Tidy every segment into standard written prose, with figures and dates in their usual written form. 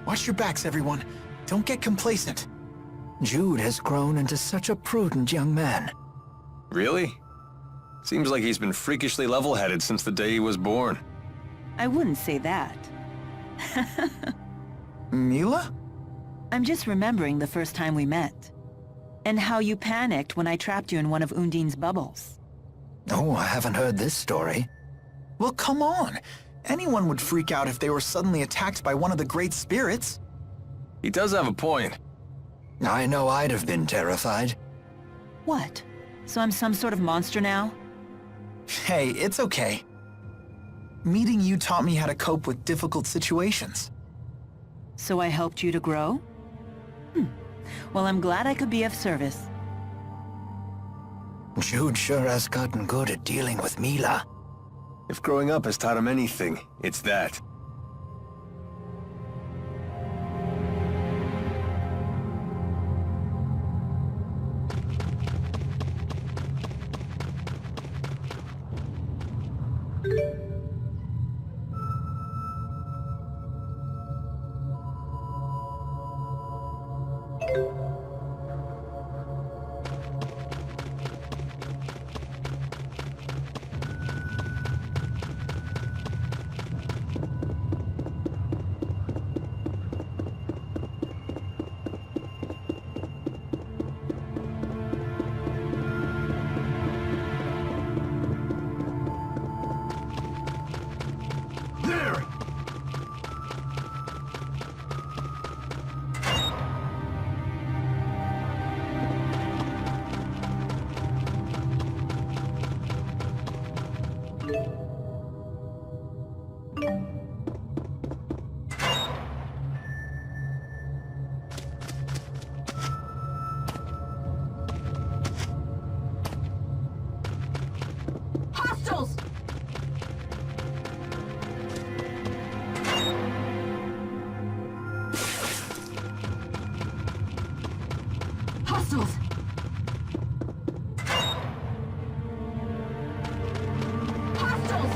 Watch your backs, everyone. Don't get complacent. Jude has grown into such a prudent young man. Really? Seems like he's been freakishly level-headed since the day he was born. I wouldn't say that. Mila? I'm just remembering the first time we met. And how you panicked when I trapped you in one of Undine's bubbles. Oh, I haven't heard this story. Well, come on. Anyone would freak out if they were suddenly attacked by one of the great spirits. He does have a point. I know I'd have been terrified. What? So I'm some sort of monster now? Hey, it's okay. Meeting you taught me how to cope with difficult situations. So I helped you to grow? Well, I'm glad I could be of service. Jude sure has gotten good at dealing with Mila. If growing up has taught him anything, it's that. Hostiles! Hostiles! Hostiles!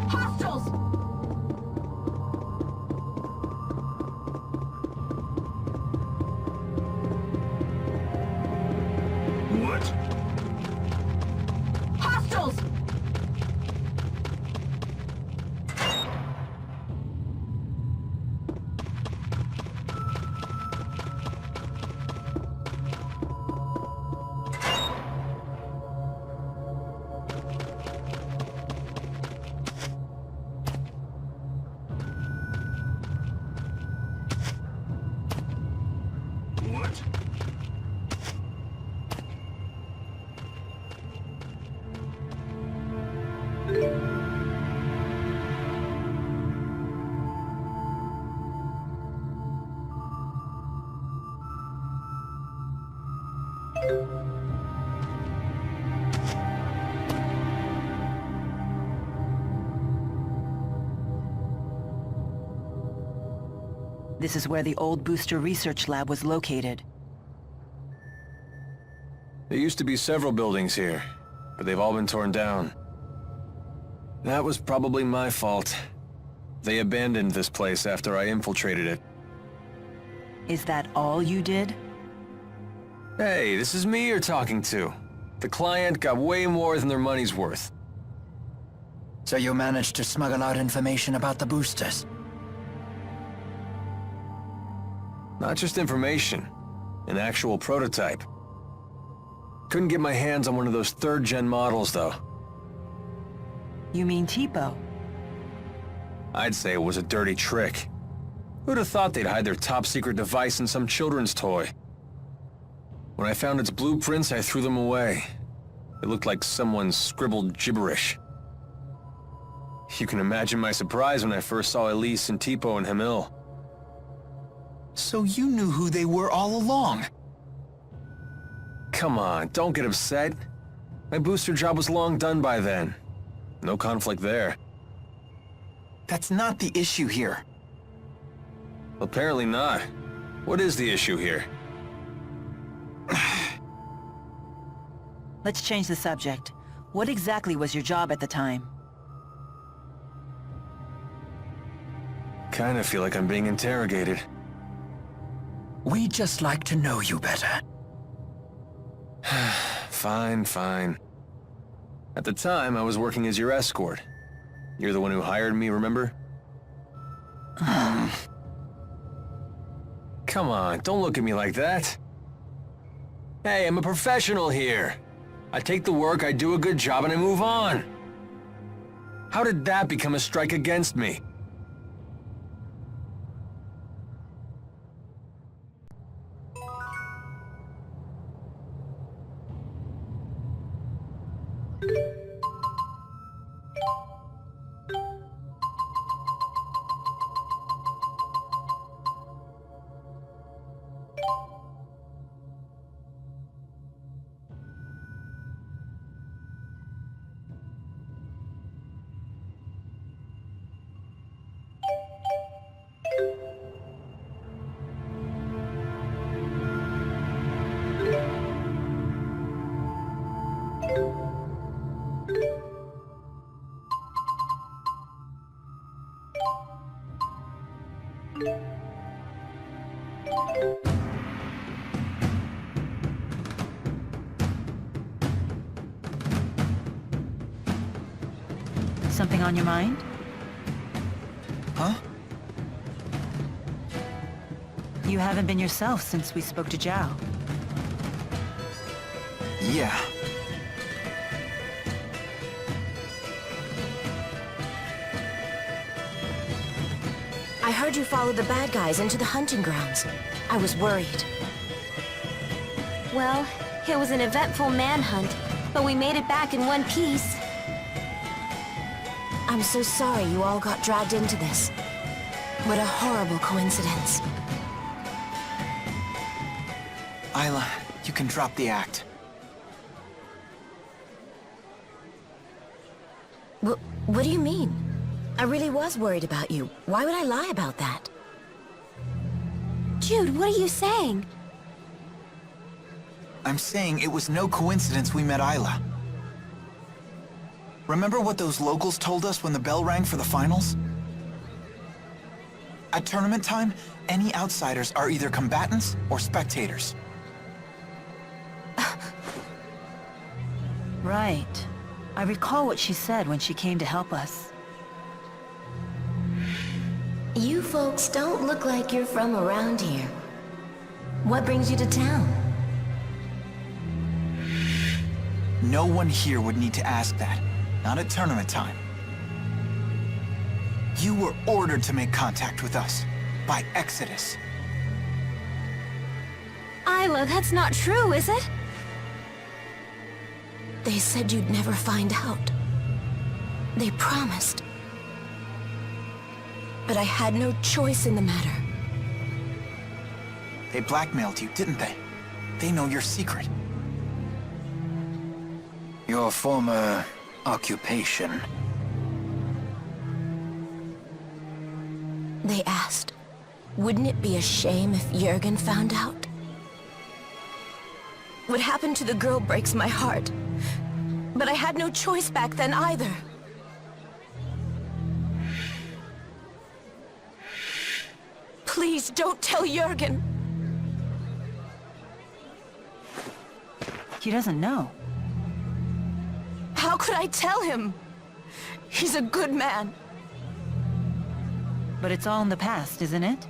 Hostiles! What? Hostiles! What? This is where the old booster research lab was located. There used to be several buildings here, but they've all been torn down. That was probably my fault. They abandoned this place after I infiltrated it. Is that all you did? Hey, this is me you're talking to. The client got way more than their money's worth. So you managed to smuggle out information about the boosters? Not just information, an actual prototype. Couldn't get my hands on one of those third-gen models, though. You mean Tipo? I'd say it was a dirty trick. Who'd have thought they'd hide their top-secret device in some children's toy? When I found its blueprints, I threw them away. It looked like someone scribbled gibberish. You can imagine my surprise when I first saw Elise and Tipo and Hamil. So you knew who they were all along? Come on, don't get upset. My booster job was long done by then. No conflict there. That's not the issue here. Apparently not. What is the issue here? Let's change the subject. What exactly was your job at the time? Kinda feel like I'm being interrogated. We'd just like to know you better. Fine, fine. At the time, I was working as your escort. You're the one who hired me, remember? Come on, don't look at me like that. Hey, I'm a professional here. I take the work, I do a good job, and I move on. How did that become a strike against me? Something on your mind? Huh? You haven't been yourself since we spoke to Zhao. Yeah. I heard you followed the bad guys into the hunting grounds. I was worried. Well, it was an eventful manhunt, but we made it back in one piece. I'm so sorry you all got dragged into this. What a horrible coincidence. Isla, you can drop the act. What do you mean? I really was worried about you. Why would I lie about that? Jude, what are you saying? I'm saying it was no coincidence we met Isla. Remember what those locals told us when the bell rang for the finals? At tournament time, any outsiders are either combatants or spectators. Right. I recall what she said when she came to help us. You folks don't look like you're from around here. What brings you to town? No one here would need to ask that. Not at tournament time. You were ordered to make contact with us by Exodus. Isla, that's not true, is it? They said you'd never find out. They promised. But I had no choice in the matter. They blackmailed you, didn't they? They know your secret. Your former occupation. They asked, wouldn't it be a shame if Jürgen found out? What happened to the girl breaks my heart. But I had no choice back then either. Please don't tell Jürgen. He doesn't know. How could I tell him? He's a good man. But it's all in the past, isn't it?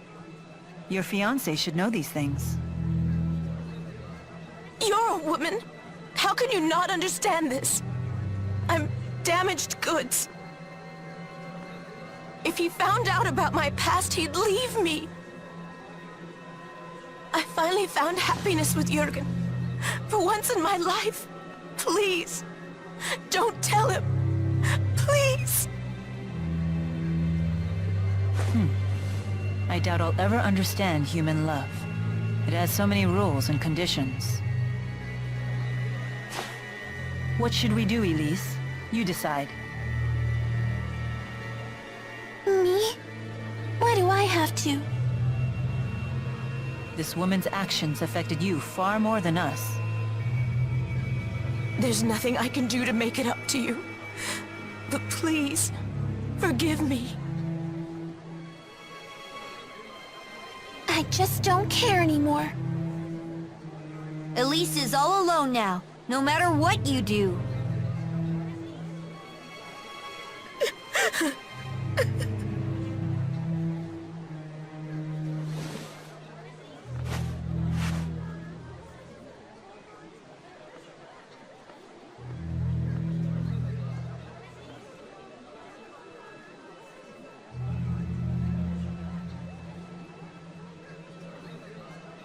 Your fiancé should know these things. You're a woman. How can you not understand this? I'm damaged goods. If he found out about my past, he'd leave me. I finally found happiness with Jürgen. For once in my life. Please, don't tell him. Please. I doubt I'll ever understand human love. It has so many rules and conditions. What should we do, Elise? You decide. Me? Why do I have to? This woman's actions affected you far more than us. There's nothing I can do to make it up to you. But please, forgive me. just don't care anymore. Elise is all alone now, no matter what you do.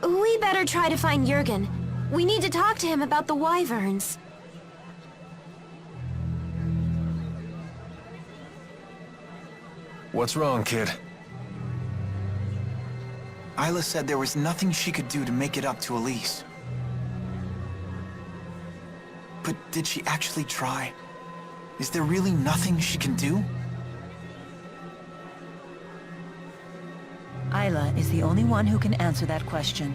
We better try to find Jurgen. We need to talk to him about the wyverns. What's wrong, kid? Isla said there was nothing she could do to make it up to Elise. But did she actually try? Is there really nothing she can do? Isla is the only one who can answer that question.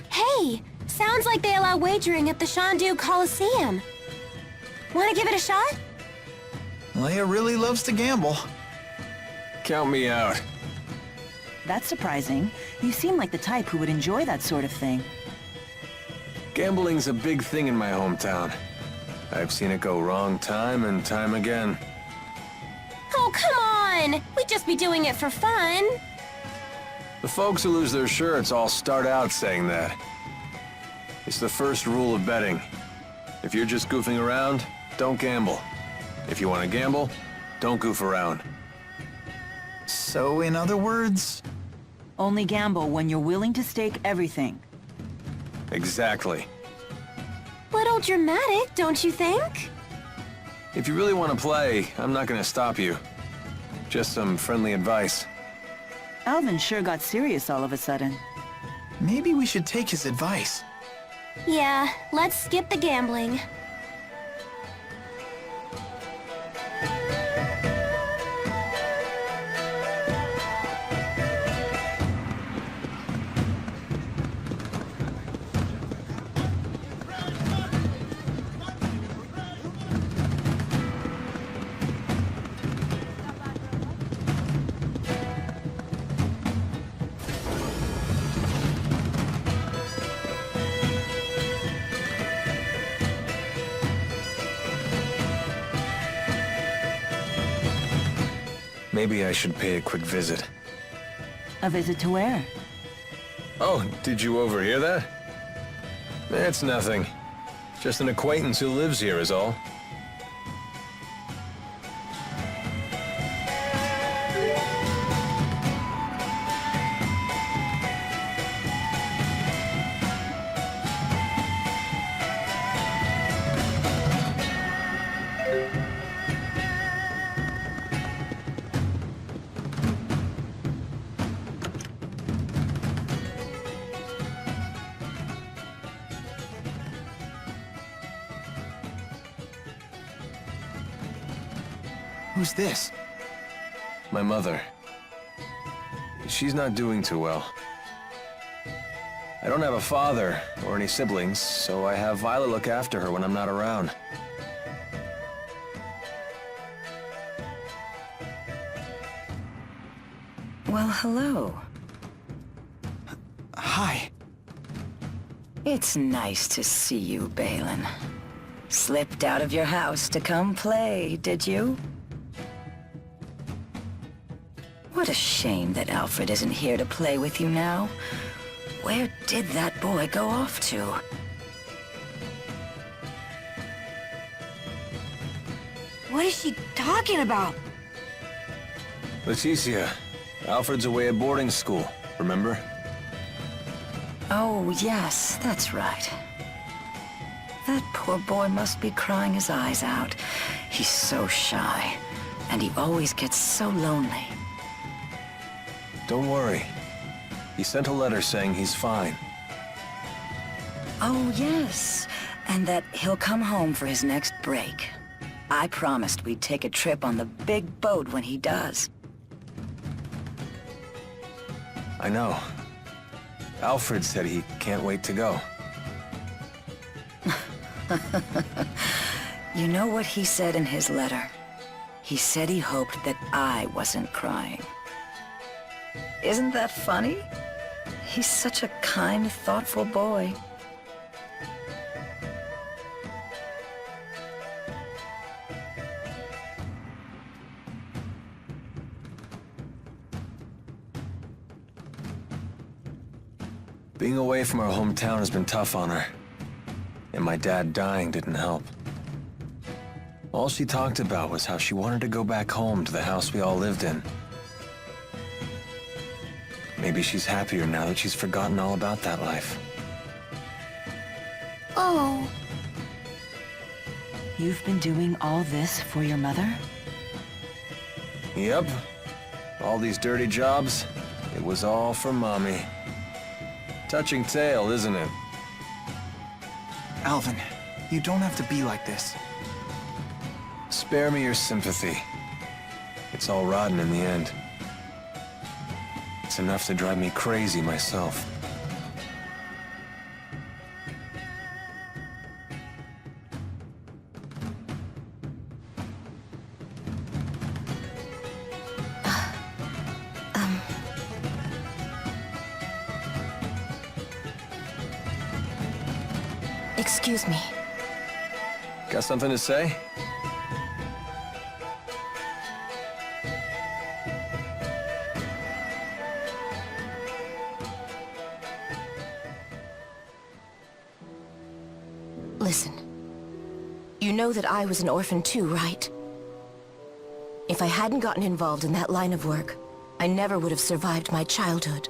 Hey, sounds like they allow wagering at the Xian Du Coliseum. Want to give it a shot? Leia really loves to gamble. Count me out. That's surprising. You seem like the type who would enjoy that sort of thing. Gambling's a big thing in my hometown. I've seen it go wrong time and time again. Oh, come on! We'd just be doing it for fun. The folks who lose their shirts all start out saying that. It's the first rule of betting. If you're just goofing around, don't gamble. If you want to gamble, don't goof around. So, in other words... Only gamble when you're willing to stake everything. Exactly. Little dramatic, don't you think? If you really want to play, I'm not going to stop you. Just some friendly advice. Alvin sure got serious all of a sudden. Maybe we should take his advice. Yeah, let's skip the gambling. Maybe I should pay a quick visit. A visit to where? Oh, did you overhear that? It's nothing. Just an acquaintance who lives here is all. Who's this? My mother. She's not doing too well. I don't have a father or any siblings, so I have Isla look after her when I'm not around. Well, hello. Hi. It's nice to see you, Balin. Slipped out of your house to come play, did you? What a shame that Alfred isn't here to play with you now. Where did that boy go off to? What is she talking about? Leticia, Alfred's away at boarding school, remember? Oh, yes, that's right. That poor boy must be crying his eyes out. He's so shy, and he always gets so lonely. Don't worry. He sent a letter saying he's fine. Oh, yes, and that he'll come home for his next break. I promised we'd take a trip on the big boat when he does. I know. Alfred said he can't wait to go. You know what he said in his letter? He said he hoped that I wasn't crying. Isn't that funny? He's such a kind, thoughtful boy. Being away from our hometown has been tough on her. And my dad dying didn't help. All she talked about was how she wanted to go back home to the house we all lived in. Maybe she's happier now that she's forgotten all about that life. Oh. You've been doing all this for your mother? Yep. All these dirty jobs, it was all for Mommy. Touching tale, isn't it? Alvin, you don't have to be like this. Spare me your sympathy. It's all rotten in the end. It's enough to drive me crazy myself. Excuse me. Got something to say? Listen. You know that I was an orphan too, right? If I hadn't gotten involved in that line of work, I never would have survived my childhood.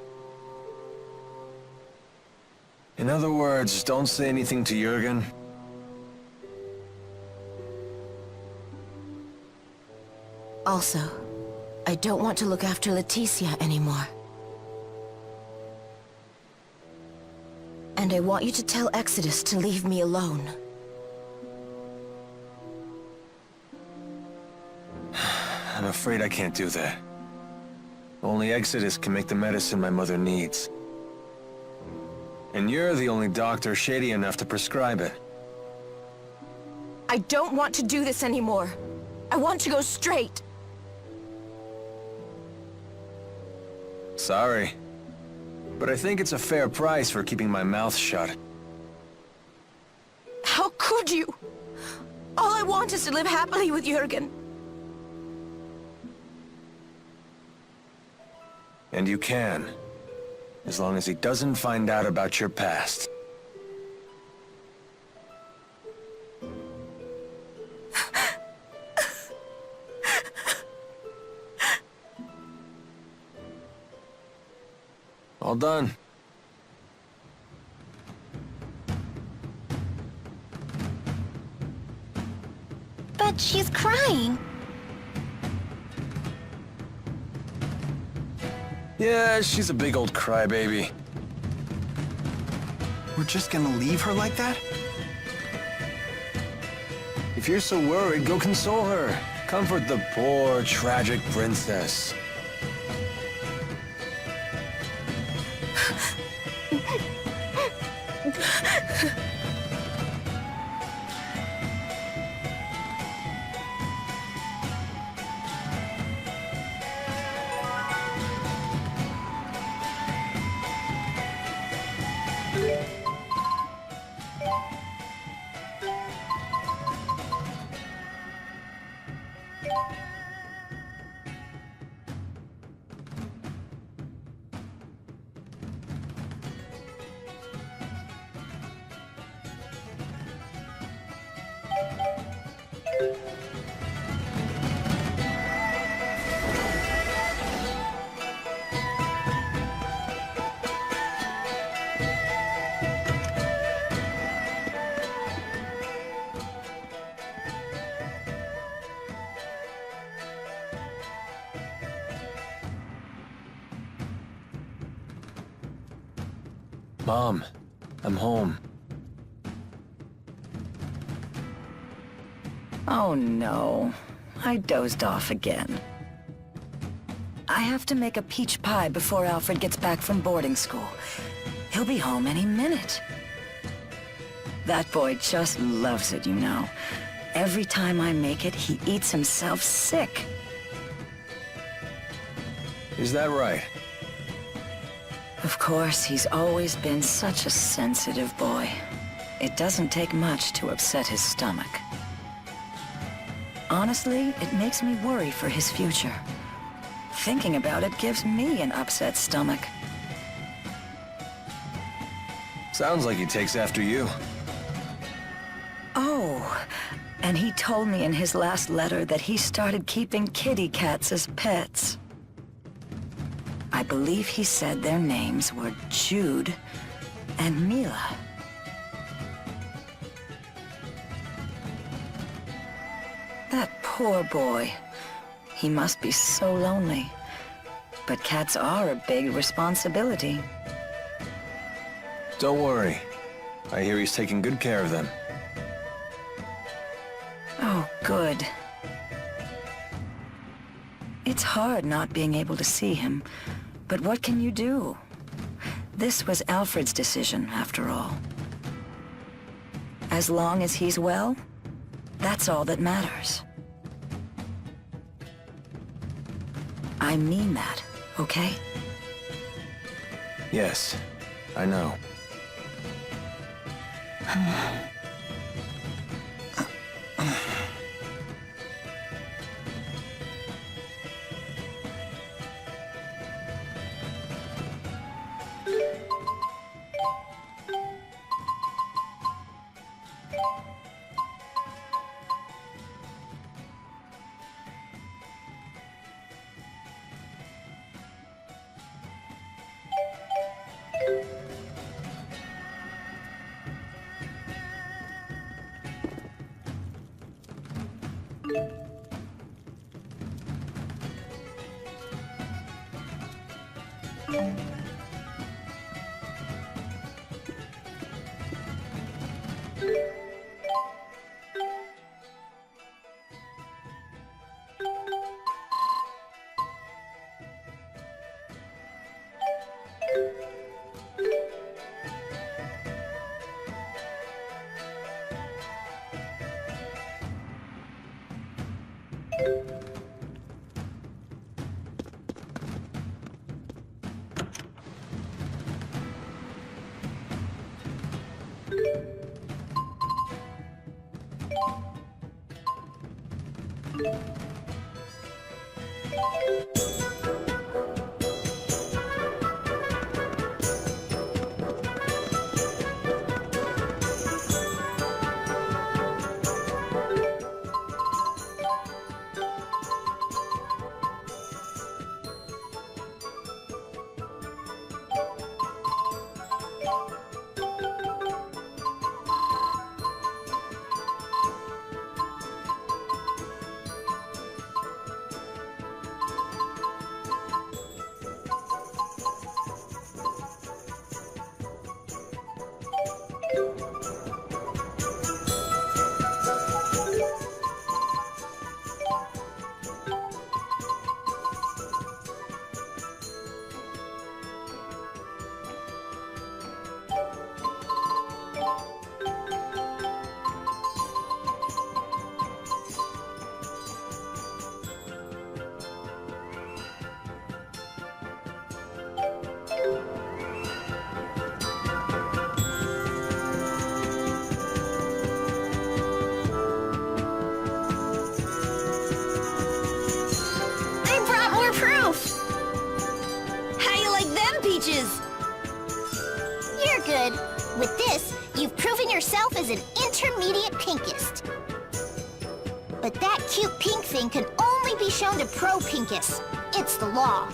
In other words, don't say anything to Jürgen. Also, I don't want to look after Leticia anymore. And I want you to tell Exodus to leave me alone. I'm afraid I can't do that. Only Exodus can make the medicine my mother needs. And you're the only doctor shady enough to prescribe it. I don't want to do this anymore. I want to go straight. Sorry. But I think it's a fair price for keeping my mouth shut. How could you? All I want is to live happily with Jürgen. And you can. As long as he doesn't find out about your past. All done. But she's crying. Yeah, she's a big old crybaby. We're just gonna leave her like that? If you're so worried, go console her. Comfort the poor, tragic princess. Mom, I'm home. Oh no, I dozed off again. I have to make a peach pie before Alfred gets back from boarding school. He'll be home any minute. That boy just loves it, you know. Every time I make it, he eats himself sick. Is that right? Of course, he's always been such a sensitive boy. It doesn't take much to upset his stomach. Honestly, it makes me worry for his future. Thinking about it gives me an upset stomach. Sounds like he takes after you. Oh, and he told me in his last letter that he started keeping kitty cats as pets. I believe he said their names were Jude and Mila. That poor boy. He must be so lonely. But cats are a big responsibility. Don't worry. I hear he's taking good care of them. Oh, good. It's hard not being able to see him, but what can you do? This was Alfred's decision, after all. As long as he's well, that's all that matters. I mean that, okay? Yes, I know. You're good. With this, you've proven yourself as an intermediate pinkist. But that cute pink thing can only be shown to pro pinkists. It's the law.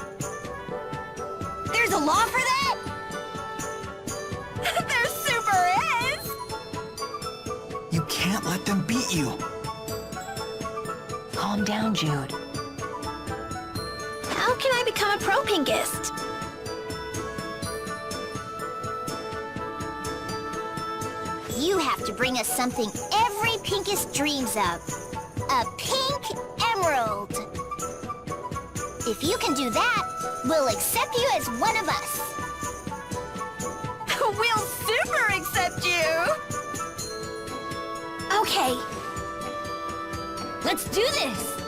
There's a law for that? There super is! You can't let them beat you. Calm down, Jude. How can I become a pro pinkist? You have to bring us something every pinkist dreams of. A pink emerald. If you can do that, we'll accept you as one of us. We'll super accept you! Okay. Let's do this!